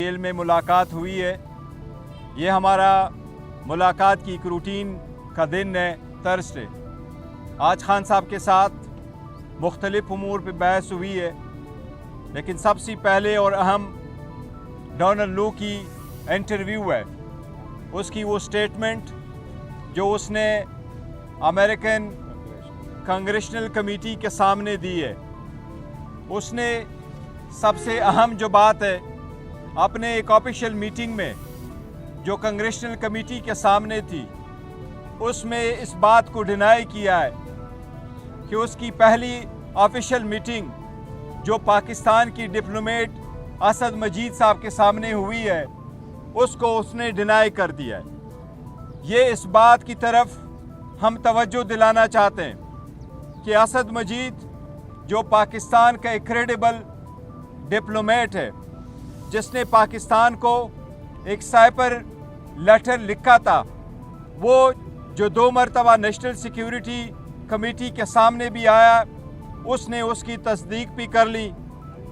Jail में मुलाकात हुई है। ये हमारा मुलाकात की एक रूटीन का दिन है, थर्सडे। आज खान साहब के साथ मुख्तलिफ उमूर पे बहस हुई है, लेकिन सबसे पहले और अहम डोनाल्ड लू की इंटरव्यू है, उसकी वो स्टेटमेंट जो उसने अमेरिकन कांग्रेशनल कमेटी के सामने दी है। उसने सबसे अहम जो बात है, अपने एक ऑफिशियल मीटिंग में जो कांग्रेशनल कमेटी के सामने थी, उसमें इस बात को डिनाई किया है कि उसकी पहली ऑफिशियल मीटिंग जो पाकिस्तान की डिप्लोमेट असद मजीद साहब के सामने हुई है, उसको उसने डिनाई कर दिया है। ये इस बात की तरफ हम तवज्जो दिलाना चाहते हैं कि असद मजीद जो पाकिस्तान का एक क्रेडिबल डिप्लोमेट है, जिसने पाकिस्तान को एक साइपर लेटर लिखा था, वो जो 2 मरतबा नेशनल सिक्योरिटी कमेटी के सामने भी आया, उसने उसकी तस्दीक भी कर ली।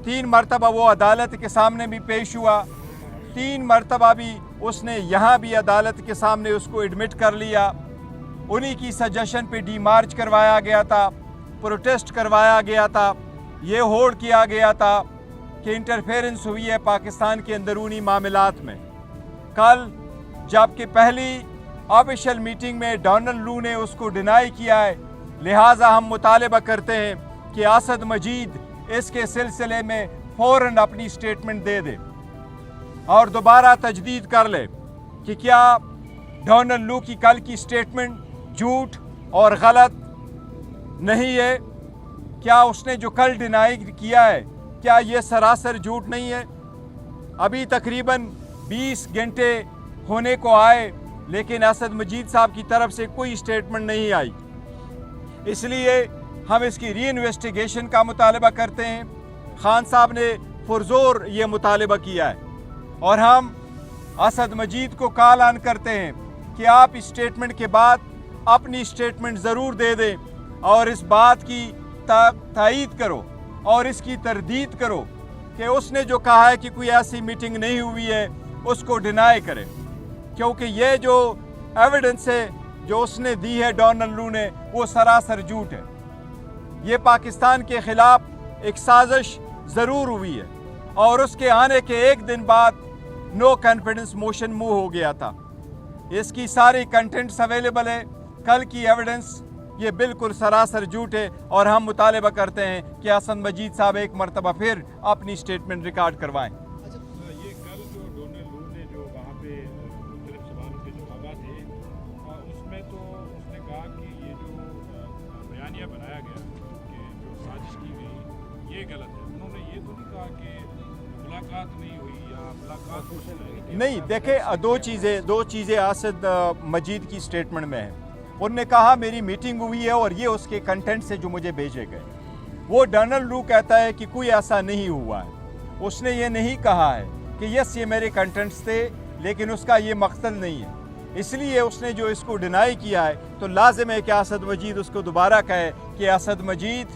3 मरतबा वो अदालत के सामने भी पेश हुआ, 3 मरतबा भी उसने यहाँ भी अदालत के सामने उसको एडमिट कर लिया। उन्हीं की सजेशन पे डी मार्च करवाया गया था, प्रोटेस्ट करवाया गया था, ये होड़ किया गया था कि इंटरफेरेंस हुई है पाकिस्तान के अंदरूनी मामलात में। कल जबकि पहली ऑफिशियल मीटिंग में डोनाल्ड लू ने उसको डिनाई किया है, लिहाजा हम मुतालबा करते हैं कि असद मजीद इसके सिलसिले में फ़ौरन अपनी स्टेटमेंट दे दे और दोबारा तजदीद कर ले कि क्या डोनाल्ड लू की कल की स्टेटमेंट झूठ और गलत नहीं है। क्या उसने जो कल डिनाई किया है, क्या ये सरासर झूठ नहीं है। अभी तकरीबन 20 घंटे होने को आए, लेकिन असद मजीद साहब की तरफ से कोई स्टेटमेंट नहीं आई। इसलिए हम इसकी री इन्वेस्टिगेशन का मुतालबा करते हैं। खान साहब ने पुरजोर ये मुतालबा किया है और हम असद मजीद को कॉल ऑन करते हैं कि आप इस स्टेटमेंट के बाद अपनी स्टेटमेंट ज़रूर दे दें और इस बात की तायीद करो और इसकी तरदीद करो कि उसने जो कहा है कि कोई ऐसी मीटिंग नहीं हुई है, उसको डिनाई करें, क्योंकि ये जो एविडेंस है जो उसने दी है डोनाल्ड लू ने, वो सरासर झूठ है। ये पाकिस्तान के ख़िलाफ़ एक साजिश ज़रूर हुई है और उसके आने के एक दिन बाद नो कॉन्फिडेंस मोशन मूव हो गया था। इसकी सारी कंटेंट्स अवेलेबल है। कल की एविडेंस ये बिल्कुल सरासर झूठ है और हम मुतालबा करते हैं कि असद मजीद साहब एक मरतबा फिर अपनी स्टेटमेंट रिकॉर्ड करवाएं। अच्छा, ये कल जो डोनाल्ड लू ने जो वहाँ पे मुख्तलिफ सवालों के जवाब थे, उसमें तो उसने कहा कि ये जो बयानिया बनाया गया कि जो साजिश की गई ये गलत है। उन्होंने ये तो नहीं कहा कि मुलाकात नहीं हुई या मुलाकात नहीं। देखें, दो चीज़ें असद मजीद की स्टेटमेंट में है। उन्होंने कहा मेरी मीटिंग हुई है और ये उसके कंटेंट से जो मुझे भेजे गए। वो डोनाल्ड लू कहता है कि कोई ऐसा नहीं हुआ है। उसने ये नहीं कहा है कि यस ये मेरे कंटेंट्स थे, लेकिन उसका ये मकसद नहीं है। इसलिए उसने जो इसको डिनाई किया है, तो लाजिम है कि असद मजीद उसको दोबारा कहे कि असद मजीद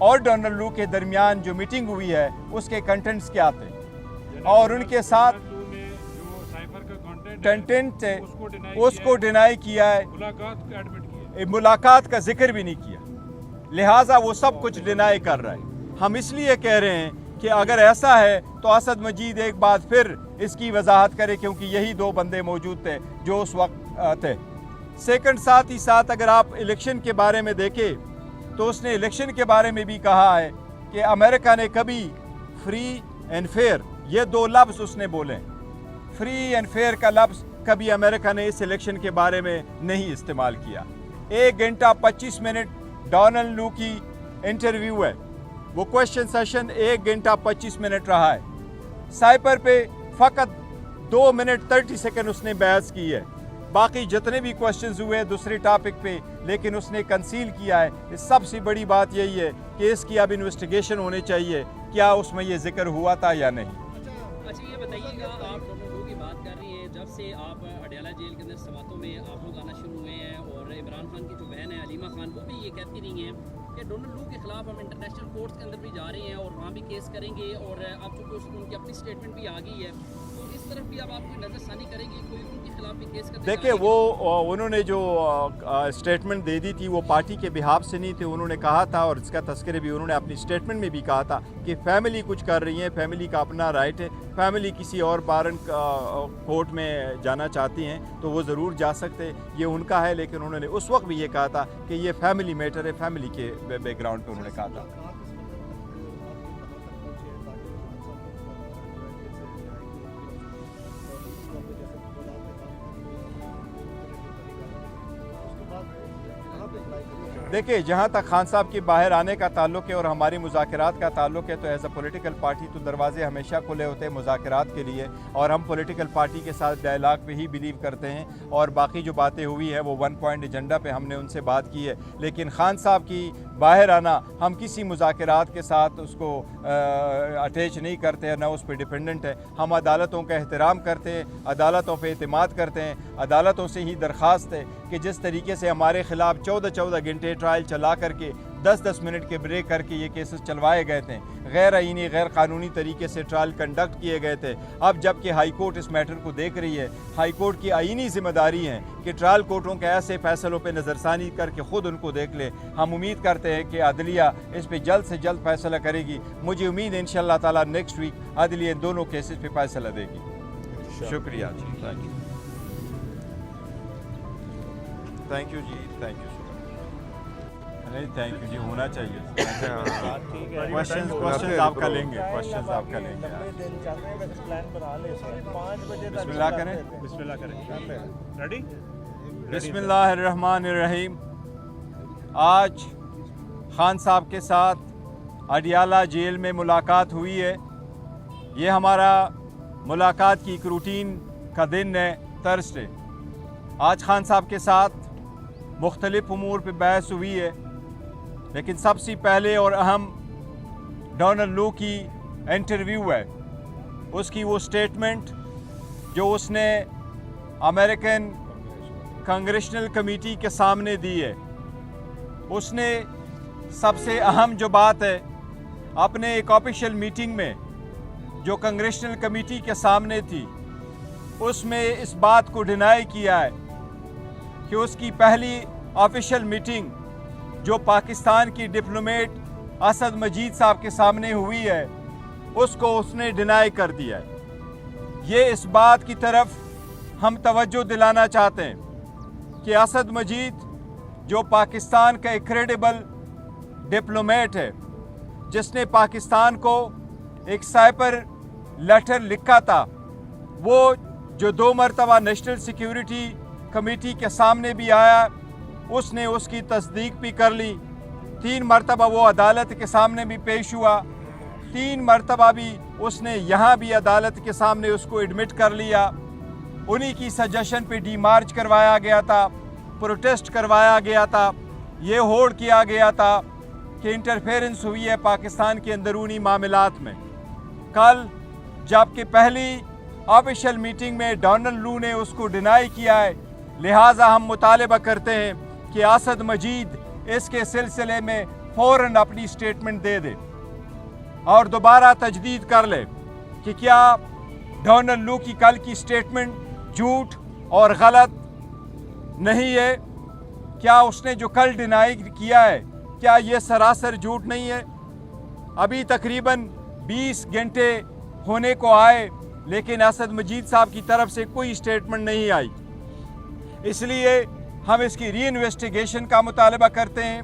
और डोनाल्ड लू के दरमियान जो मीटिंग हुई है उसके कंटेंट्स क्या थे और उनके साथ कंटेंट है उसको डिनाई किया है, मुलाकात का जिक्र भी नहीं किया। लिहाजा वो सब कुछ डिनाई कर रहा है। हम इसलिए कह रहे हैं कि अगर ऐसा है तो असद मजीद एक बार फिर इसकी वजाहत करे, क्योंकि यही 2 बंदे मौजूद थे जो उस वक्त थे। सेकंड, साथ ही साथ अगर आप इलेक्शन के बारे में देखें तो उसने इलेक्शन के बारे में भी कहा है कि अमेरिका ने कभी फ्री एंड फेयर, ये 2 लफ्ज़ उसने बोले। फ्री एंड फेयर का लफ्ज़ कभी अमेरिका ने इस इलेक्शन के बारे में नहीं इस्तेमाल किया। 1 घंटा 25 मिनट डोनाल्ड लू की इंटरव्यू है, वो क्वेश्चन सेशन 1 घंटा 25 मिनट रहा है। साइपर पे फ़कत 2 मिनट 30 सेकंड उसने बहस की है। बाकी जितने भी क्वेश्चंस हुए दूसरे टॉपिक पे, लेकिन उसने कंसील किया है। सबसे बड़ी बात यही है कि इसकी अब इन्वेस्टिगेशन होनी चाहिए, क्या उसमें ये जिक्र हुआ था या नहीं। अच्छा, ये बताइएगा, आप डोनाल्ड लू की बात कर रही हैं, जब से आप अडयाला जेल के अंदर समातों में आप लोग आना शुरू हुए हैं और इमरान खान की जो बहन है अलीमा खान, वो भी ये कहती रही हैं कि डोनाल्ड लू के खिलाफ हम इंटरनेशनल कोर्ट्स के अंदर भी जा रहे हैं और वहाँ भी केस करेंगे और अब चूँकि उनकी अपनी स्टेटमेंट भी आ गई है, तो तरफ भी अब आप कोई नज़रसानी करेंगे, कोई उनके खिलाफ भी केस का? देखिए वो उन्होंने जो स्टेटमेंट दे दी थी वो पार्टी के बिहाफ से नहीं थे। उन्होंने कहा था, और इसका तस्करे भी उन्होंने अपनी स्टेटमेंट में भी कहा था कि फैमिली कुछ कर रही है, फैमिली का अपना राइट है, फैमिली किसी और बारन कोर्ट में जाना चाहती हैं तो वो ज़रूर जा सकते, ये उनका है। लेकिन उन्होंने उस वक्त भी ये कहा था कि ये फैमिली मैटर है, फैमिली के बैकग्राउंड पे उन्होंने कहा था। देखिए जहाँ तक खान साहब के बाहर आने का ताल्लुक है और हमारी मुज़ाकरात का ताल्लुक है, तो एज अ पॉलिटिकल पार्टी तो दरवाजे हमेशा खुले होते हैं मुज़ाकरात के लिए, और हम पॉलिटिकल पार्टी के साथ डायलॉग पे ही बिलीव करते हैं। और बाकी जो बातें हुई है वो 1 पॉइंट एजेंडा पे हमने उनसे बात की है। लेकिन खान साहब की बाहर आना हम किसी मुज़ाकरात के साथ उसको अटैच नहीं करते हैं, ना उस पर डिपेंडेंट है। हम अदालतों का एहतराम करते हैं, अदालतों पर एतमाद करते हैं। अदालतों से ही दरख्वास्त है कि जिस तरीके से हमारे ख़िलाफ़ 14-14 घंटे ट्रायल चला करके 10-10 मिनट के ब्रेक करके ये केसेस चलवाए गए थे, गैर आईनी गैर कानूनी तरीके से ट्रायल कंडक्ट किए गए थे। अब जबकि हाई कोर्ट इस मैटर को देख रही है, हाई कोर्ट की आईनी जिम्मेदारी है कि ट्रायल कोर्टों के ऐसे फैसलों पे नज़रसानी करके ख़ुद उनको देख ले। हम उम्मीद करते हैं कि अदलिया इस पे जल्द से जल्द फैसला करेगी। मुझे उम्मीद है इंशाअल्लाह ताला नेक्स्ट वीक अदलिया इन दोनों केसेस पे फैसला देगी। शुक्रिया जी, थैंक यू, थैंक यू जी, थैंक यू। नहीं थैंक यू जी, होना चाहिए। क्वेश्चन आपका लेंगे, क्वेश्चन आपका लेंगे। बिस्मिल्लाह करें, बिस्मिल्लाह करें। रेडी? बिस्मिल्लाहिर्रहमानिर्रहीम। आज खान साहब के साथ अडियाला जेल में मुलाकात हुई है। ये हमारा मुलाकात की एक रूटीन का दिन है, थर्सडे। आज खान साहब के साथ मुख्तलिफ उमूर पे बहस हुई है, लेकिन सबसे पहले और अहम डोनाल्ड लू की इंटरव्यू है, उसकी वो स्टेटमेंट जो उसने अमेरिकन कांग्रेशनल कमेटी के सामने दी है। उसने सबसे अहम जो बात है अपने एक ऑफिशियल मीटिंग में जो कांग्रेशनल कमेटी के सामने थी, उसमें इस बात को डिनाई किया है कि उसकी पहली ऑफिशियल मीटिंग जो पाकिस्तान की डिप्लोमेट असद मजीद साहब के सामने हुई है, उसको उसने डिनाई कर दिया है। ये इस बात की तरफ हम तवज्जो दिलाना चाहते हैं कि असद मजीद जो पाकिस्तान का एक क्रेडिबल डिप्लोमेट है, जिसने पाकिस्तान को एक साइबर लेटर लिखा था, वो जो 2 मरतबा नेशनल सिक्योरिटी कमेटी के सामने भी आया, उसने उसकी तस्दीक भी कर ली। 3 मरतबा वो अदालत के सामने भी पेश हुआ, 3 मरतबा भी उसने यहाँ भी अदालत के सामने उसको एडमिट कर लिया। उन्हीं की सजेशन पे डीमार्च करवाया गया था, प्रोटेस्ट करवाया गया था, ये होड़ किया गया था कि इंटरफेरेंस हुई है पाकिस्तान के अंदरूनी मामलात में। कल जबकि पहली ऑफिशियल मीटिंग में डोनाल्ड लू ने उसको डिनाई किया है, लिहाजा हम मुतालबा करते हैं कि असद मजीद इसके सिलसिले में फ़ौरन अपनी स्टेटमेंट दे दे और दोबारा तजदीद कर ले कि क्या डोनाल्ड लू की कल की स्टेटमेंट झूठ और गलत नहीं है। क्या उसने जो कल डिनाई किया है, क्या ये सरासर झूठ नहीं है। अभी तकरीबन 20 घंटे होने को आए, लेकिन असद मजीद साहब की तरफ से कोई स्टेटमेंट नहीं आई। इसलिए हम इसकी री इन्वेस्टिगेशन का मुतालबा करते हैं।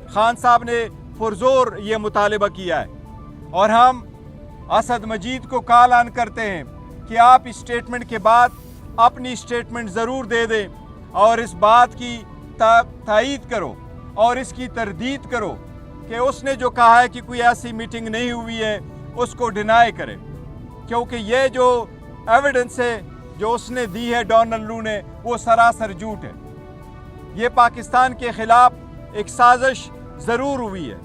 खान साहब ने पुरजोर ये मुतालबा किया है और हम असद मजीद को कॉल ऑन करते हैं कि आप इस स्टेटमेंट के बाद अपनी स्टेटमेंट ज़रूर दे दें और इस बात की तायीद करो और इसकी तरदीद करो कि उसने जो कहा है कि कोई ऐसी मीटिंग नहीं हुई है, उसको डिनाई करें, क्योंकि ये जो एविडेंस है जो उसने दी है डोनाल्ड लू ने, वो सरासर झूठ है। ये पाकिस्तान के ख़िलाफ़ एक साजिश ज़रूर हुई है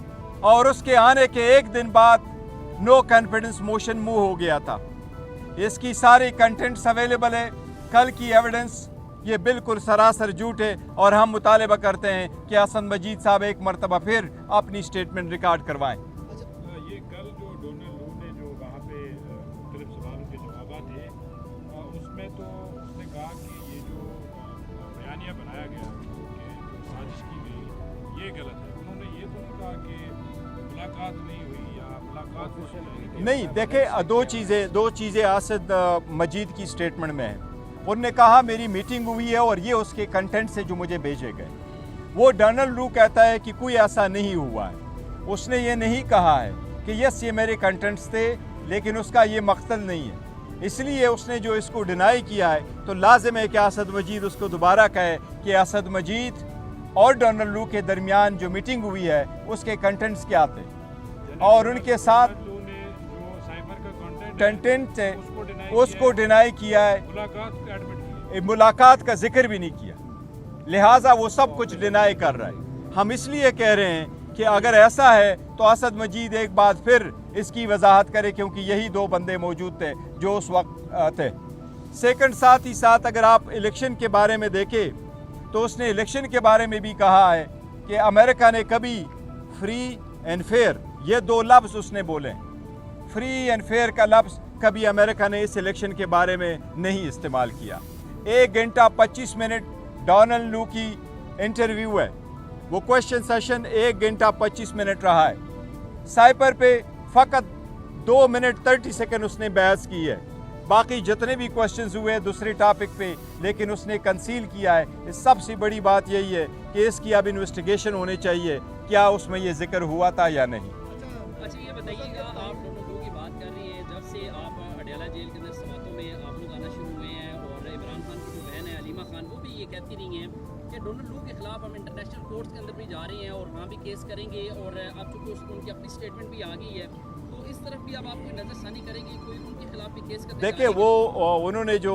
और उसके आने के एक दिन बाद नो कॉन्फिडेंस मोशन मूव हो गया था। इसकी सारी कंटेंट्स अवेलेबल है, कल की एविडेंस ये बिल्कुल सरासर झूठ है और हम मुतालबा करते हैं कि असद मजीद साहब एक मरतबा फिर अपनी स्टेटमेंट रिकॉर्ड करवाएं। ये कल जो डोनाल्ड लू ने जो वहाँ पे मुख्तलिफ सवालों के जवाब थे, बयानिया बनाया गया कि जो साजिश की गई ये गलत है। उन्होंने ये तो नहीं कहा कि मुलाकात नहीं हुई या मुलाकात हो जाएगी। नहीं, देखें दो चीज़ें आसद मजीद की स्टेटमेंट में हैं। उन्होंने कहा मेरी मीटिंग हुई है और ये उसके कंटेंट से जो मुझे भेजे गए। वो डोनाल्ड लू कहता है कि कोई ऐसा नहीं हुआ है। उसने ये नहीं कहा है कि यस ये मेरे कंटेंट्स थे, लेकिन उसका ये मकसद नहीं है। इसलिए उसने जो इसको डिनाई किया है तो लाजिम है कि असद मजीद उसको दोबारा कहे कि असद मजीद और डोनाल्ड लू के दरमियान जो मीटिंग हुई है उसके कंटेंट्स क्या थे और उनके साथ लू ने जो साइबर का कंटेंट है उसको उसको डिनाई किया है, मुलाकात को एडमिट किया। मुलाकात का जिक्र भी नहीं किया, लिहाजा वो सब कुछ डिनाई कर रहा है। हम इसलिए कह रहे हैं कि अगर ऐसा है तो असद मजीद एक बार फिर इसकी वजाहत करे, क्योंकि यही दो बंदे मौजूद थे जो उस वक्त थे। सेकंड, साथ ही साथ अगर आप इलेक्शन के बारे में देखें तो उसने इलेक्शन के बारे में भी कहा है कि अमेरिका ने कभी फ्री एंड फेयर, ये दो लफ्ज़ उसने बोले, फ्री एंड फेयर का लफ्ज़ कभी अमेरिका ने इस इलेक्शन के बारे में नहीं इस्तेमाल किया। 1 घंटा 25 मिनट डोनाल्ड लू की इंटरव्यू है, वो क्वेश्चन सेशन 1 घंटा 25 मिनट रहा है। साइपर पे फ़कत 2 मिनट 30 सेकंड उसने बहस की है, बाकी जितने भी क्वेश्चंस हुए दूसरे टॉपिक पे, लेकिन उसने कंसील किया है। सबसे बड़ी बात यही है कि इसकी अब इन्वेस्टिगेशन होनी चाहिए, क्या उसमें ये जिक्र हुआ था या नहीं। अच्छा ये बताइएगा, आप दोनों लोगों की बात कर रही हैं, जब से आप अडयाला जेल के अंदर समातों में आप लोग आना शुरू हुए हैं और इमरान खान की जो बहन है अलीमा खान वो भी ये कहती रही हैं कि डोनाल्ड लू के खिलाफ हम इंटरनेशनल कोर्ट्स के अंदर भी जा रहे हैं और वहाँ भी केस करेंगे, और अब चूँकि उनकी अपनी स्टेटमेंट भी आ गई है तो इस तरफ भी अब आप कोई नज़रसानी करेंगे, कोई उनके खिलाफ भी केस करने? देखिए वो उन्होंने जो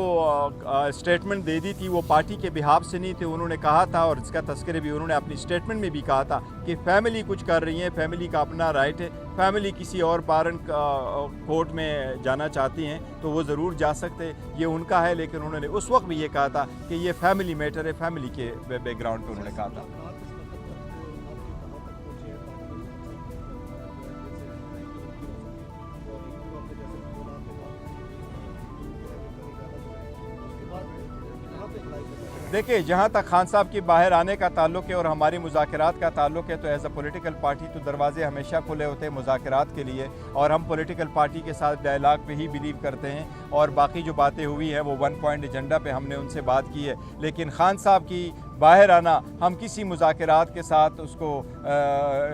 स्टेटमेंट दे दी थी वो पार्टी के बिहाफ से नहीं थे। उन्होंने कहा था, और इसका तस्करे भी उन्होंने अपनी स्टेटमेंट में भी कहा था कि फैमिली कुछ कर रही है, फैमिली का अपना राइट है, फैमिली किसी और पारन कोर्ट में जाना चाहती हैं तो वो ज़रूर जा सकते, ये उनका है। लेकिन उन्होंने उस वक्त भी ये कहा था कि ये फैमिली मैटर है, फैमिली के बैकग्राउंड पर उन्होंने कहा था। देखिए, जहाँ तक खान साहब के बाहर आने का ताल्लुक है और हमारी मुज़ाकरात का ताल्लुक है तो एज अ पॉलिटिकल पार्टी तो दरवाजे हमेशा खुले होते हैं मुज़ाकरात के लिए, और हम पॉलिटिकल पार्टी के साथ डायलॉग पे ही बिलीव करते हैं। और बाकी जो बातें हुई हैं वो 1 पॉइंट एजेंडा पे हमने उनसे बात की है, लेकिन खान साहब की बाहर आना हम किसी मुज़ाकरात के साथ उसको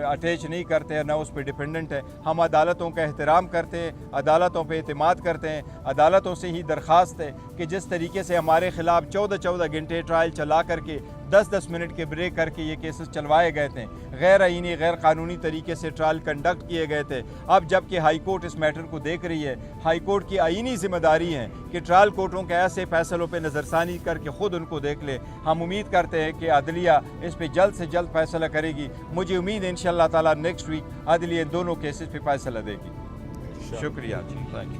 अटैच नहीं करते हैं, ना उस पर डिपेंडेंट है। हम अदालतों का एहतराम करते हैं, अदालतों पे एतमाद करते हैं। अदालतों से ही दरख्वास्त है कि जिस तरीके से हमारे ख़िलाफ़ 14-14 घंटे ट्रायल चला करके 10-10 मिनट के ब्रेक करके ये केसेस चलवाए गए थे, गैर आईनी गैर कानूनी तरीके से ट्रायल कंडक्ट किए गए थे। अब जबकि हाई कोर्ट इस मैटर को देख रही है, हाई कोर्ट की आईनी ज़िम्मेदारी है कि ट्रायल कोर्टों के ऐसे फैसलों पे नज़रसानी करके ख़ुद उनको देख ले। हम उम्मीद करते हैं कि अदलिया इस पे जल्द से जल्द फैसला करेगी। मुझे उम्मीद है इंशाअल्लाह ताला नेक्स्ट वीक अदलिया दोनों केसेस पे फैसला देगी। शुक्रिया जी, थैंक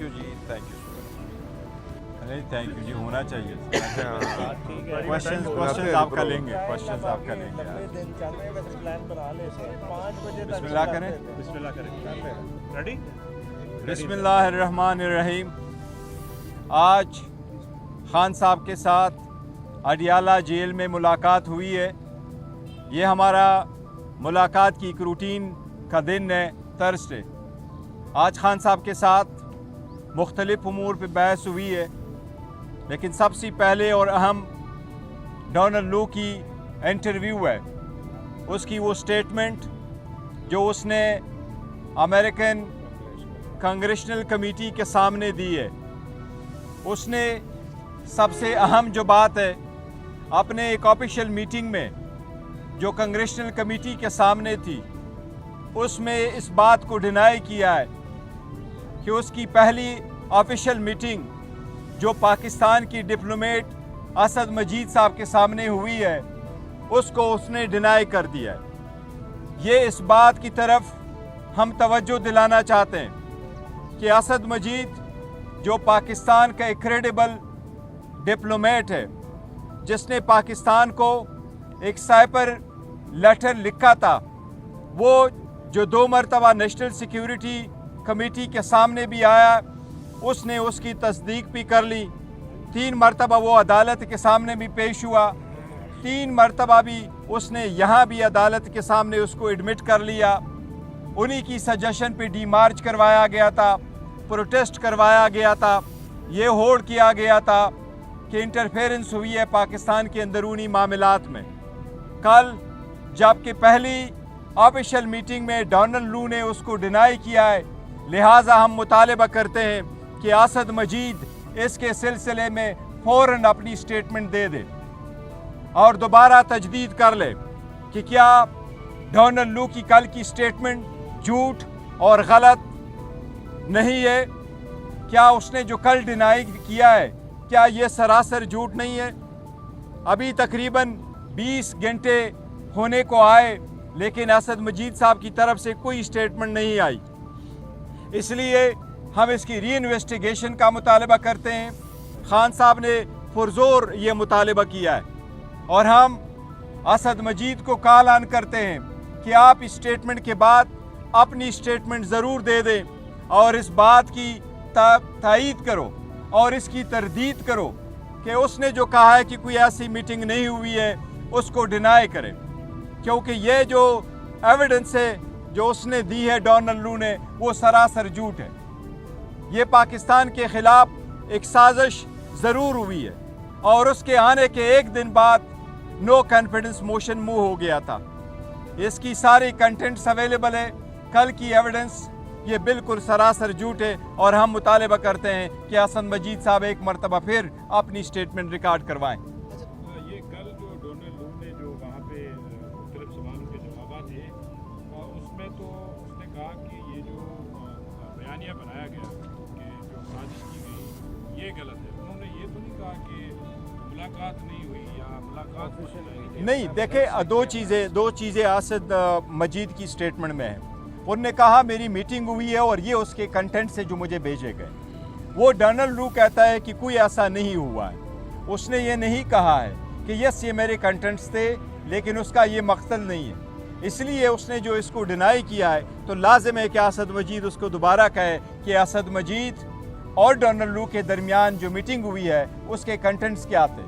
यू जी, थैंक यू। नहीं थैंक यू जी, होना चाहिए। क्वेश्चन आपका लेंगे, क्वेश्चन आपका लेंगे। बिस्मिल्लाह करें, रेडी? बिस्मिल्लाहिर्रहमानिर्रहीम। आज खान साहब के साथ अडयाला जेल में मुलाकात हुई है। ये हमारा मुलाकात की एक रूटीन का दिन है, थर्सडे। आज खान साहब के साथ मुख्तलिफ उमूर पे बहस हुई है, लेकिन सबसे पहले और अहम डोनाल्ड लू की इंटरव्यू है, उसकी वो स्टेटमेंट जो उसने अमेरिकन कांग्रेशनल कमेटी के सामने दी है। उसने सबसे अहम जो बात है अपने एक ऑफिशियल मीटिंग में जो कांग्रेशनल कमेटी के सामने थी, उसमें इस बात को डिनाई किया है कि उसकी पहली ऑफिशियल मीटिंग जो पाकिस्तान की डिप्लोमेट असद मजीद साहब के सामने हुई है उसको उसने डिनाई कर दिया है। ये इस बात की तरफ हम तवज्जो दिलाना चाहते हैं कि असद मजीद जो पाकिस्तान का एक क्रेडिबल डिप्लोमेट है, जिसने पाकिस्तान को एक साइबर लेटर लिखा था, वो जो 2 मरतबा नेशनल सिक्योरिटी कमेटी के सामने भी आया, उसने उसकी तस्दीक भी कर ली। 3 मरतबा वो अदालत के सामने भी पेश हुआ, 3 मरतबा भी उसने यहाँ भी अदालत के सामने उसको एडमिट कर लिया। उन्हीं की सजेशन पे डी मार्च करवाया गया था, प्रोटेस्ट करवाया गया था, ये होड़ किया गया था कि इंटरफेरेंस हुई है पाकिस्तान के अंदरूनी मामलात में। कल जबकि पहली ऑफिशियल मीटिंग में डोनाल्ड लू ने उसको डिनाई किया है, लिहाजा हम मुतालबा करते हैं कि असद मजीद इसके सिलसिले में फ़ौरन अपनी स्टेटमेंट दे दे और दोबारा तजदीद कर ले कि क्या डोनाल्ड लू की कल की स्टेटमेंट झूठ और गलत नहीं है, क्या उसने जो कल डिनाई किया है क्या ये सरासर झूठ नहीं है। अभी तकरीबन 20 घंटे होने को आए लेकिन असद मजीद साहब की तरफ से कोई स्टेटमेंट नहीं आई, इसलिए हम इसकी री इन्वेस्टिगेशन का मुतालबा करते हैं। खान साहब ने पुरजोर ये मुतालबा किया है और हम असद मजीद को कॉल ऑन करते हैं कि आप इस स्टेटमेंट के बाद अपनी स्टेटमेंट ज़रूर दे दें और इस बात की तायीद करो और इसकी तरदीद करो कि उसने जो कहा है कि कोई ऐसी मीटिंग नहीं हुई है उसको डिनाई करें, क्योंकि ये जो एविडेंस है जो उसने दी है डोनाल्ड लू ने वो सरासर झूठ है। ये पाकिस्तान के ख़िलाफ़ एक साजिश ज़रूर हुई है और उसके आने के एक दिन बाद नो कॉन्फिडेंस मोशन मूव हो गया था। इसकी सारी कंटेंट्स अवेलेबल है, कल की एविडेंस ये बिल्कुल सरासर झूठ है और हम मुतालबा करते हैं कि असद मजीद साहब एक मरतबा फिर अपनी स्टेटमेंट रिकॉर्ड करवाएं। ये कल जो डोनाल्ड लू ने जो वहाँ पे मुख्तलिफ सवालों के जवाब थे उसमें तो उसने कहा कि ये जो बयानिया बनाया गया कि जो साजिश की गई ये गलत है। उन्होंने ये तो नहीं कहा कि मुलाकात नहीं हुई या मुलाकात नहीं। देखे दो चीज़ें असद मजीद की स्टेटमेंट में है। उन्होंने कहा मेरी मीटिंग हुई है और ये उसके कंटेंट से जो मुझे भेजे गए। वो डोनाल्ड लू कहता है कि कोई ऐसा नहीं हुआ है। उसने ये नहीं कहा है कि यस ये मेरे कंटेंट्स थे लेकिन उसका ये मकसद नहीं है, इसलिए उसने जो इसको डिनाई किया है तो लाजिम है कि असद मजीद उसको दोबारा कहे कि असद मजीद और डोनाल्ड लू के दरमियान जो मीटिंग हुई है उसके कंटेंट्स क्या थे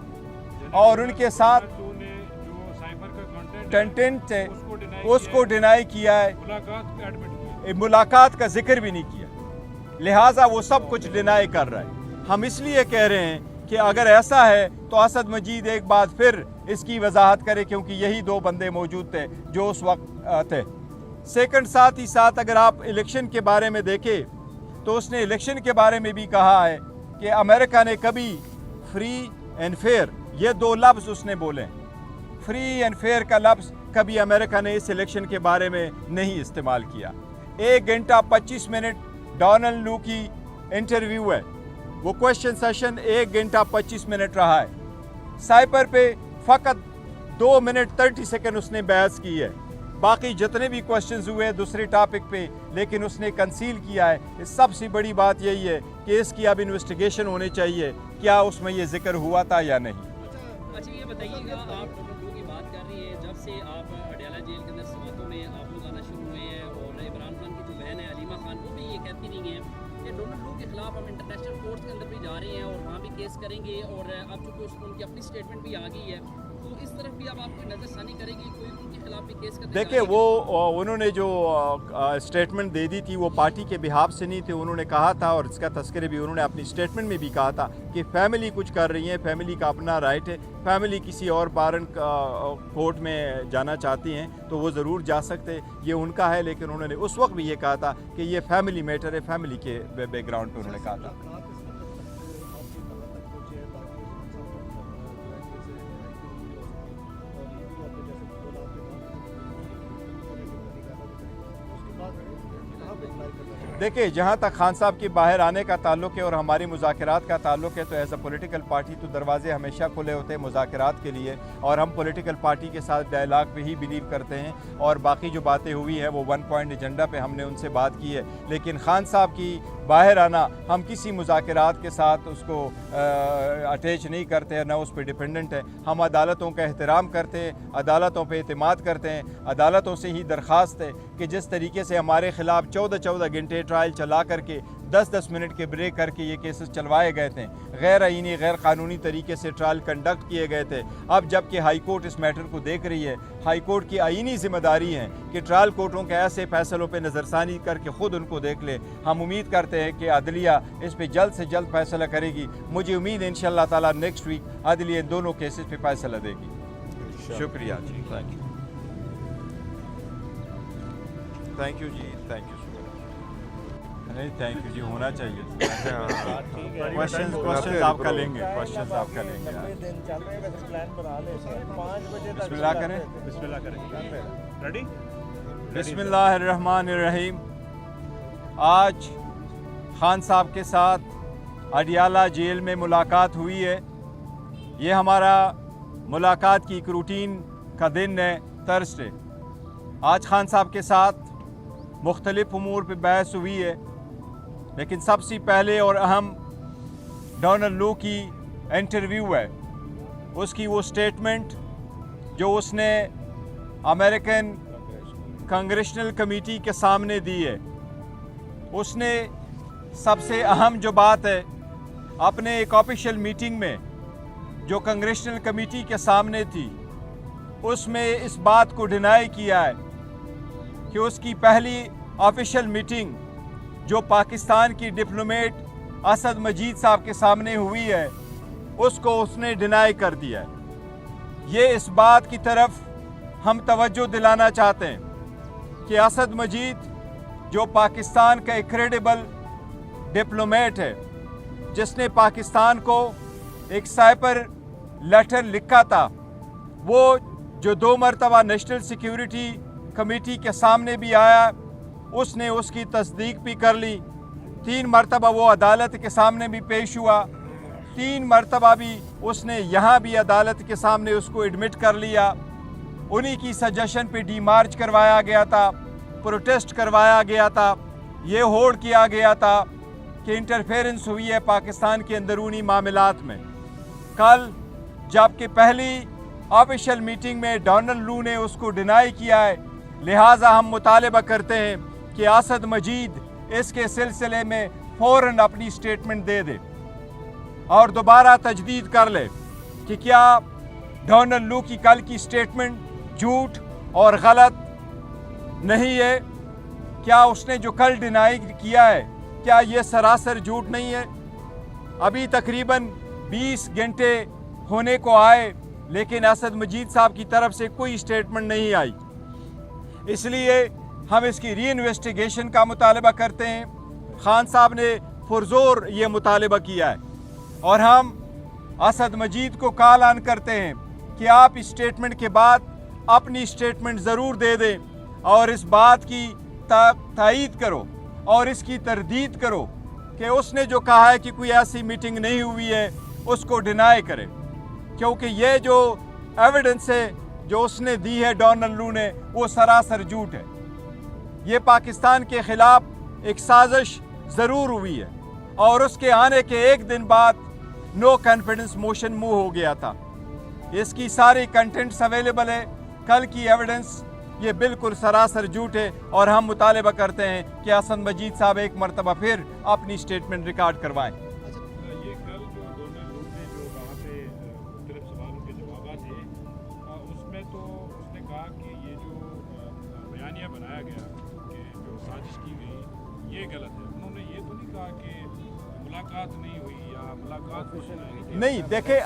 और उनके साथ कंटेंट है उसको डिनाई किया है, मुलाकात का जिक्र भी नहीं किया, लिहाजा वो सब कुछ डिनाई कर रहा है। हम इसलिए कह रहे हैं कि अगर ऐसा है तो असद मजीद एक बार फिर इसकी वजाहत करे, क्योंकि यही 2 बंदे मौजूद थे जो उस वक्त थे। सेकंड, साथ ही साथ अगर आप इलेक्शन के बारे में देखें तो उसने इलेक्शन के बारे में भी कहा है कि अमेरिका ने कभी फ्री एंड फेयर, ये 2 लफ्ज़ उसने बोले, फ्री एंड फेयर का लफ्ज़ कभी अमेरिका ने इस इलेक्शन के बारे में नहीं इस्तेमाल किया। 1 घंटा 25 मिनट डोनाल्ड लू की इंटरव्यू है, वो क्वेश्चन सेशन 1 घंटा 25 मिनट रहा है। साइपर पे फ़कत 2 मिनट 30 सेकंड उसने बहस की है, बाकी जितने भी क्वेश्चंस हुए दूसरे टॉपिक पे लेकिन उसने कंसील किया है। सबसे बड़ी बात यही है कि इसकी अब इन्वेस्टिगेशन होनी चाहिए, क्या उसमें ये जिक्र हुआ था या नहीं। अच्छा ये बताइएगा, आप डोनाल्ड लू की बात कर रही हैं, जब से आप अडयाला जेल के अंदर समातों में आप लोग आना शुरू हुए हैं और इमरान खान की जो बहन है अलीमा खान वो भी ये कहती रही हैं कि डोनाल्ड लू के खिलाफ हम इंटरनेशनल कोर्ट के अंदर भी जा रहे हैं और वहाँ भी केस करेंगे और अब चूँकि उनकी अपनी स्टेटमेंट भी आ गई है तो इस तरफ भी अब आप कोई नज़रसानी करेंगे, कोई उनके खिलाफ भी केस करने? देखिए वो उन्होंने जो स्टेटमेंट दे दी थी वो पार्टी के बिहाफ से नहीं थे। उन्होंने कहा था और इसका तस्करे भी उन्होंने अपनी स्टेटमेंट में भी कहा था कि फैमिली कुछ कर रही है, फैमिली का अपना राइट है, फैमिली किसी और बारन कोर्ट में जाना चाहती हैं तो वो ज़रूर जा सकते, ये उनका है। लेकिन उन्होंने उस वक्त भी ये कहा था कि ये फैमिली मैटर है, फैमिली के बैकग्राउंड पर उन्होंने कहा था। देखिए जहाँ तक खान साहब के बाहर आने का ताल्लुक है और हमारी मुज़ाकरात का ताल्लुक है तो एज अ पॉलिटिकल पार्टी तो दरवाजे हमेशा खुले होते हैं मुज़ाकरात के लिए और हम पॉलिटिकल पार्टी के साथ डायलॉग पे ही बिलीव करते हैं और बाकी जो बातें हुई हैं वो 1 पॉइंट एजेंडा पे हमने उनसे बात की है। लेकिन खान साहब की बाहर आना हम किसी मुज़ाकरात के साथ उसको अटैच नहीं करते हैं, ना उस पर डिपेंडेंट है। हम अदालतों का एहतराम करते हैं, अदालतों पे एतमाद करते हैं। अदालतों से ही दरख्वास्त है कि जिस तरीके से हमारे ख़िलाफ़ 14 घंटे ट्रायल चला करके 10-10 मिनट के ब्रेक करके ये केसेस चलवाए गए थे, गैर आईनी गैर कानूनी तरीके से ट्रायल कंडक्ट किए गए थे। अब जबकि हाई कोर्ट इस मैटर को देख रही है, हाई कोर्ट की आईनी जिम्मेदारी है कि ट्रायल कोर्टों के ऐसे फैसलों पे नज़रसानी करके ख़ुद उनको देख ले। हम उम्मीद करते हैं कि अदलिया इस पे जल्द से जल्द फैसला करेगी। मुझे उम्मीद है इंशाअल्लाह ताला नेक्स्ट वीक अदलिया इन दोनों केसेस पे फैसला देगी। शुक्रिया जी, थैंक यू जी, थैंक यू। नहीं थैंक यू जी, होना चाहिए। क्वेश्चन आपका लेंगे, क्वेश्चन आपका लेंगे। बिस्मिल्लाह करें, बिस्मिल्लाह करें। रेडी? बिस्मिल्लाहिर्रहमानिर्रहीम। आज खान साहब के साथ अडियाला जेल में मुलाकात हुई है। ये हमारा मुलाकात की एक रूटीन का दिन है, थर्सडे। आज खान साहब के साथ मुख्तलिफ उमूर पे बहस हुई है, लेकिन सबसे पहले और अहम डोनाल्ड लू की इंटरव्यू है। उसकी वो स्टेटमेंट जो उसने अमेरिकन कांग्रेशनल कमेटी के सामने दी है। उसने सबसे अहम जो बात है, अपने एक ऑफिशियल मीटिंग में जो कांग्रेशनल कमेटी के सामने थी, उसमें इस बात को डिनाई किया है कि उसकी पहली ऑफिशियल मीटिंग जो पाकिस्तान की डिप्लोमेट असद मजीद साहब के सामने हुई है, उसको उसने डिनाई कर दिया है। ये इस बात की तरफ हम तवज्जो दिलाना चाहते हैं कि असद मजीद जो पाकिस्तान का एक क्रेडिबल डिप्लोमेट है, जिसने पाकिस्तान को एक साइपर लेटर लिखा था, वो जो 2 मरतबा नेशनल सिक्योरिटी कमेटी के सामने भी आया, उसने उसकी तस्दीक भी कर ली। 3 मरतबा वो अदालत के सामने भी पेश हुआ। 3 मरतबा भी उसने यहाँ भी अदालत के सामने उसको एडमिट कर लिया। उन्हीं की सजेशन पे डीमार्च करवाया गया था, प्रोटेस्ट करवाया गया था, ये होड़ किया गया था कि इंटरफेरेंस हुई है पाकिस्तान के अंदरूनी मामलात में। कल जबकि पहली ऑफिशियल मीटिंग में डोनाल्ड लू ने उसको डिनाई किया है, लिहाजा हम मुतालबा करते हैं कि असद मजीद इसके सिलसिले में फ़ौरन अपनी स्टेटमेंट दे दे और दोबारा तजदीद कर ले कि क्या डोनाल्ड लू की कल की स्टेटमेंट झूठ और गलत नहीं है। क्या उसने जो कल डिनाई किया है, क्या ये सरासर झूठ नहीं है। अभी तकरीबन 20 घंटे होने को आए, लेकिन असद मजीद साहब की तरफ से कोई स्टेटमेंट नहीं आई। इसलिए हम इसकी री इन्वेस्टिगेशन का मुतालबा करते हैं। खान साहब ने पुरजोर ये मुतालबा किया है और हम असद मजीद को कॉल ऑन करते हैं कि आप इस स्टेटमेंट के बाद अपनी स्टेटमेंट ज़रूर दे दें और इस बात की तायीद करो और इसकी तरदीद करो कि उसने जो कहा है कि कोई ऐसी मीटिंग नहीं हुई है, उसको डिनाई करे, क्योंकि ये जो एविडेंस है जो उसने दी है डोनाल्ड लू ने, वो सरासर झूठ है। ये पाकिस्तान के ख़िलाफ़ एक साजिश ज़रूर हुई है और उसके आने के एक दिन बाद नो कॉन्फिडेंस मोशन मूव हो गया था। इसकी सारी कंटेंट्स अवेलेबल है। कल की एविडेंस ये बिल्कुल सरासर झूठ है और हम मुतालबा करते हैं कि असद मजीद साहब एक मरतबा फिर अपनी स्टेटमेंट रिकॉर्ड करवाएं। ये कल जो डोनाल्ड लू ने जो वहाँ पे मुख्तलिफ सवालों के जवाब थे, उसमें तो उसने कहा कि ये जो बयानिया बनाया गया कि जो साजिश की गई ये गलत है। उन्होंने ये तो नहीं कहा कि मुलाकात नहीं हुई या मुलाकात नहीं। देखें,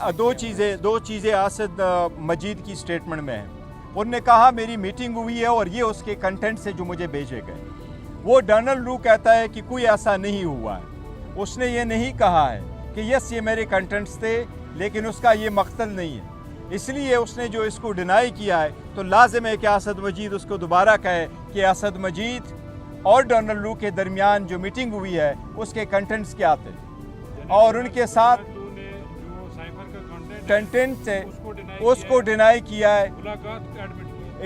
दो चीज़ें असद मजीद की स्टेटमेंट में हैं। उन्होंने कहा मेरी मीटिंग हुई है और ये उसके कंटेंट से जो मुझे भेजे गए। वो डोनाल्ड लू कहता है कि कोई ऐसा नहीं हुआ है। उसने ये नहीं कहा है कि यस ये मेरे कंटेंट्स थे, लेकिन उसका ये मकसद नहीं है। इसलिए उसने जो इसको डिनाई किया है, तो लाजिम है कि असद मजीद उसको दोबारा कहे कि असद मजीद और डोनाल्ड लू के दरमियान जो मीटिंग हुई है उसके कंटेंट्स क्या थे और उनके साथ कंटेंट से उसको डिनाई किया है,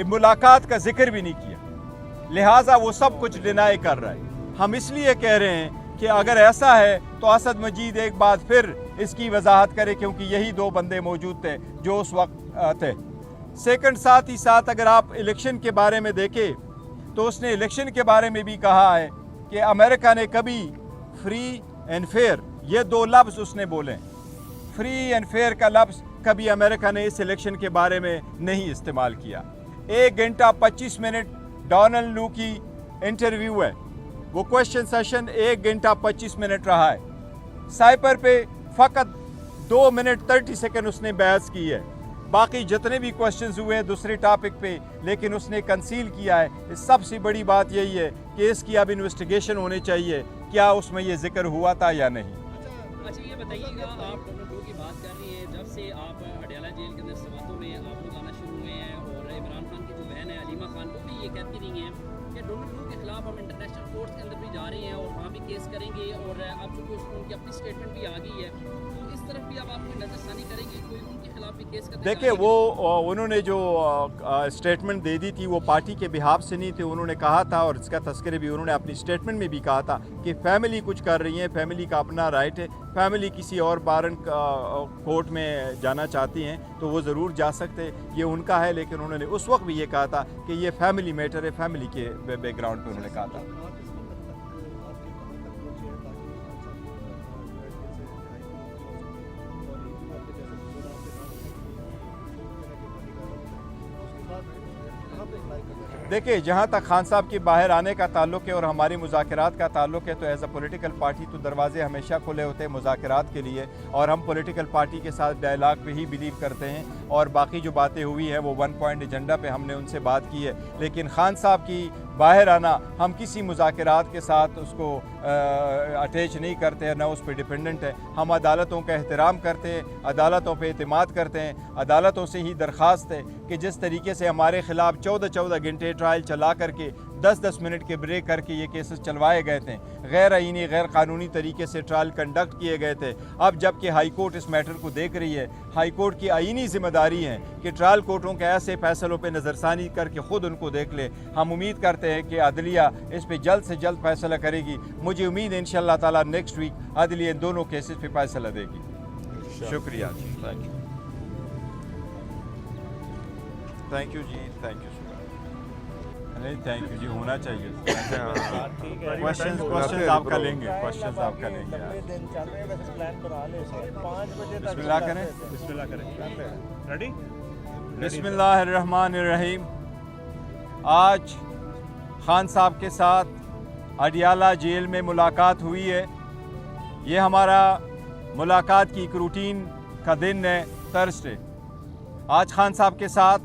मुलाकात का जिक्र भी नहीं किया। लिहाजा वो सब कुछ डिनाई कर रहा है। हम इसलिए कह रहे हैं कि अगर ऐसा है तो असद मजीद एक बार फिर इसकी वजाहत करे, क्योंकि यही 2 बंदे मौजूद थे जो उस वक्त थे। सेकंड, साथ ही साथ अगर आप इलेक्शन के बारे में देखें तो उसने इलेक्शन के बारे में भी कहा है कि अमेरिका ने कभी फ्री एंड फेयर, ये दो लफ्ज़ उसने बोले। फ्री एंड फेयर का लफ्ज़ कभी अमेरिका ने इस इलेक्शन के बारे में नहीं इस्तेमाल किया। 1 घंटा 25 मिनट डोनाल्ड लू की इंटरव्यू है, वो क्वेश्चन सेशन 1 घंटा 25 मिनट रहा है। साइपर पे फ़कत 2 मिनट 30 सेकंड उसने बहस की है, बाकी जितने भी क्वेश्चंस हुए दूसरे टॉपिक पे, लेकिन उसने कंसील किया है। सबसे बड़ी बात यही है कि इसकी अब इन्वेस्टिगेशन होनी चाहिए, क्या उसमें ये जिक्र हुआ था या नहीं। अच्छा ये बताइएगा, आप डोनाल्ड लू की बात कर रही हैं, जब से आप अडयाला जेल के अंदर समातों में आप लोग आना शुरू हुए हैं और इमरान खान की जो बहन है अलीमा खान वो भी ये कहती रही हैं कि डोनाल्ड लू के खिलाफ हम इंटरनेशनल कोर्ट के अंदर भी जा रहे हैं और वहाँ भी केस करेंगे, और अब चूँकि उनकी अपनी स्टेटमेंट भी आ गई है तो इस तरफ भी अब आप कोई नजरसानी करेंगे, कोई उनके खिलाफ भी केस करने देखिए, वो उन्होंने जो स्टेटमेंट दे दी थी वो पार्टी के बिहाफ से नहीं थे। उन्होंने कहा था, और इसका तस्करे भी उन्होंने अपनी स्टेटमेंट में भी कहा था कि फैमिली कुछ कर रही है, फैमिली का अपना राइट है, फैमिली किसी और बारन कोर्ट में जाना चाहती हैं तो वो ज़रूर जा सकते, ये उनका है। लेकिन उन्होंने उस वक्त भी ये कहा था कि ये फैमिली मैटर है, फैमिली के बैकग्राउंड पे उन्होंने कहा था। देखिए, जहाँ तक खान साहब के बाहर आने का ताल्लुक है और हमारी मुज़ाकरात का ताल्लुक है तो एज अ पॉलिटिकल पार्टी तो दरवाजे हमेशा खुले होते हैं मुज़ाकरात के लिए, और हम पॉलिटिकल पार्टी के साथ डायलॉग पे ही बिलीव करते हैं। और बाकी जो बातें हुई हैं वो 1 पॉइंट एजेंडा पे हमने उनसे बात की है। लेकिन खान साहब की बाहर आना, हम किसी मुज़ाकरात के साथ उसको अटैच नहीं करते हैं, ना उस पर डिपेंडेंट है। हम अदालतों का एहतराम करते हैं, अदालतों पे एतमाद करते हैं। अदालतों से ही दरख्वास्त है कि जिस तरीके से हमारे ख़िलाफ़ 14-14 घंटे ट्रायल चला करके 10-10 मिनट के ब्रेक करके ये केसेस चलवाए गए थे, गैर आईनी गैर कानूनी तरीके से ट्रायल कंडक्ट किए गए थे। अब जबकि हाई कोर्ट इस मैटर को देख रही है, हाई कोर्ट की आईनी जिम्मेदारी है कि ट्रायल कोर्टों के ऐसे फैसलों पे नज़रसानी करके ख़ुद उनको देख ले। हम उम्मीद करते हैं कि अदलिया इस पे जल्द से जल्द फैसला करेगी। मुझे उम्मीद है इंशाअल्लाह ताला नेक्स्ट वीक अदलिया इन दोनों केसेस पे फैसला देगी। शुक्रिया जी, थैंक यू जी, थैंक यू। नहीं, थैंक यू जी, होना चाहिए। क्वेश्चन आपका लेंगे, क्वेश्चन आपका लेंगे। बिस्मिल्लाह करें, बिस्मिल्लाह करें। रेडी? बिस्मिल्लाहिर्रहमानिर्रहीम। आज खान साहब के साथ अडयाला जेल में मुलाकात हुई है। ये हमारा मुलाकात की एक रूटीन का दिन है, थर्सडे। आज खान साहब के साथ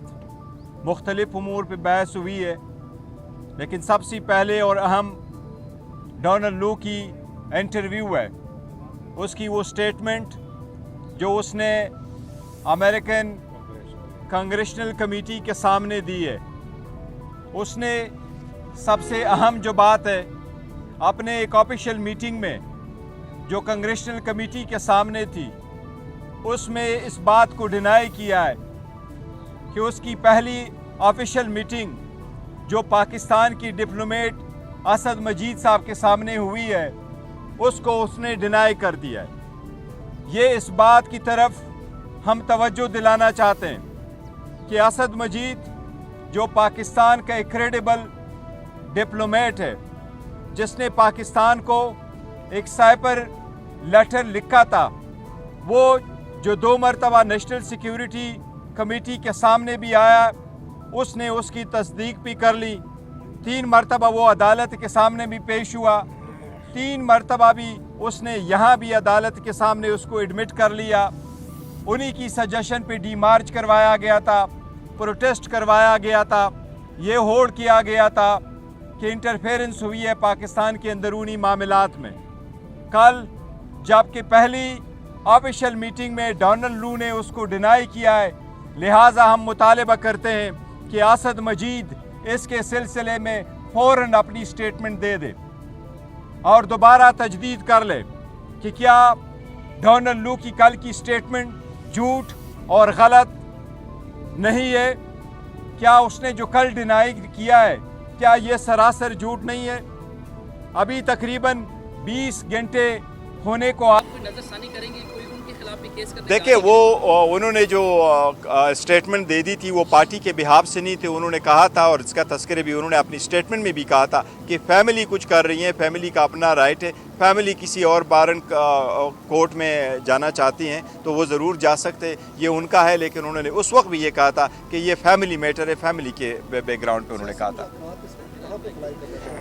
मुख्तलिफ उमूर पर बहस हुई है, लेकिन सबसे पहले और अहम डोनाल्ड लू की इंटरव्यू है, उसकी वो स्टेटमेंट जो उसने अमेरिकन कांग्रेशनल कमेटी के सामने दी है। उसने सबसे अहम जो बात है, अपने एक ऑफिशियल मीटिंग में जो कांग्रेशनल कमेटी के सामने थी, उसमें इस बात को डिनाई किया है कि उसकी पहली ऑफिशियल मीटिंग जो पाकिस्तान की डिप्लोमेट असद मजीद साहब के सामने हुई है, उसको उसने डिनाई कर दिया है। ये इस बात की तरफ हम तवज्जो दिलाना चाहते हैं कि असद मजीद जो पाकिस्तान का एक क्रेडिबल डिप्लोमेट है, जिसने पाकिस्तान को एक साइपर लेटर लिखा था, वो जो 2 मरतबा नेशनल सिक्योरिटी कमेटी के सामने भी आया, उसने उसकी तस्दीक भी कर ली। 3 मरतबा वो अदालत के सामने भी पेश हुआ, 3 मरतबा भी उसने यहाँ भी अदालत के सामने उसको एडमिट कर लिया। उन्हीं की सजेशन पे डी मार्च करवाया गया था, प्रोटेस्ट करवाया गया था, ये होड़ किया गया था कि इंटरफेरेंस हुई है पाकिस्तान के अंदरूनी मामलात में। कल जबकि पहली ऑफिशियल मीटिंग में डोनाल्ड लू ने उसको डिनाई किया है, लिहाजा हम मुतालबा करते हैं कि असद मजीद इसके सिलसिले में फ़ौरन अपनी स्टेटमेंट दे दे और दोबारा तजदीद कर ले कि क्या डोनाल्ड लू की कल की स्टेटमेंट झूठ और गलत नहीं है, क्या उसने जो कल डिनाई किया है क्या ये सरासर झूठ नहीं है। अभी तकरीबन 20 घंटे होने को कोई नजरसानी करेंगे, कोई उनके खिलाफ भी केस करने देखिए वो उन्होंने जो स्टेटमेंट दे दी थी वो पार्टी के बिहाफ से नहीं थे, उन्होंने कहा था और इसका तस्करे भी उन्होंने अपनी स्टेटमेंट में भी कहा था कि फैमिली कुछ कर रही है, फैमिली का अपना राइट है, फैमिली किसी और बारन कोर्ट में जाना चाहती हैं तो वो ज़रूर जा सकते, ये उनका है, लेकिन उन्होंने उस वक्त भी ये कहा था कि ये फैमिली मैटर है, फैमिली के बैकग्राउंड पे उन्होंने कहा था।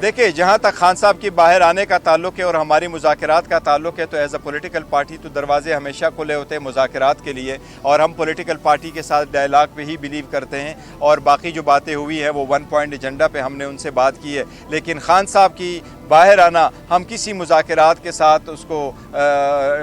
देखिए जहाँ तक खान साहब की बाहर आने का ताल्लुक है और हमारी मुज़ाकरात का ताल्लुक है तो एज अ पॉलिटिकल पार्टी तो दरवाजे हमेशा खुले होते हैं मुज़ाकरात के लिए, और हम पॉलिटिकल पार्टी के साथ डायलॉग पे ही बिलीव करते हैं, और बाकी जो बातें हुई हैं वो 1 पॉइंट एजेंडा पे हमने उनसे बात की है, लेकिन खान साहब की बाहर आना हम किसी मुज़ाकरात के साथ उसको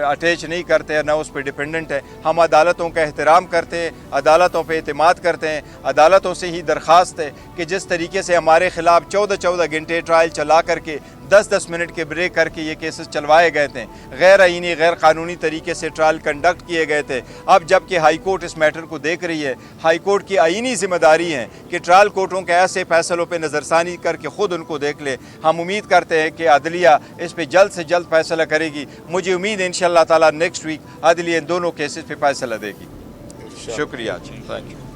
अटैच नहीं करते हैं, ना उस पर डिपेंडेंट है। हम अदालतों का एहतराम करते हैं, अदालतों पे एतमाद करते हैं, अदालतों से ही दरख्वास्त है कि जिस तरीके से हमारे ख़िलाफ़ 14-14 घंटे ट्रायल चला करके 10-10 मिनट के ब्रेक करके ये केसेस चलवाए गए थे, गैर आईनी गैर कानूनी तरीके से ट्रायल कंडक्ट किए गए थे। अब जबकि हाई कोर्ट इस मैटर को देख रही है, हाई कोर्ट की आईनी ज़िम्मेदारी है कि ट्रायल कोर्टों के ऐसे फैसलों पे नज़रसानी करके ख़ुद उनको देख ले। हम उम्मीद करते हैं कि अदलिया इस पे जल्द से जल्द फैसला करेगी। मुझे उम्मीद है इंशाअल्लाह ताला नेक्स्ट वीक अदलिया इन दोनों केसेस पे फैसला देगी। शुक्रिया जी, थैंक यू।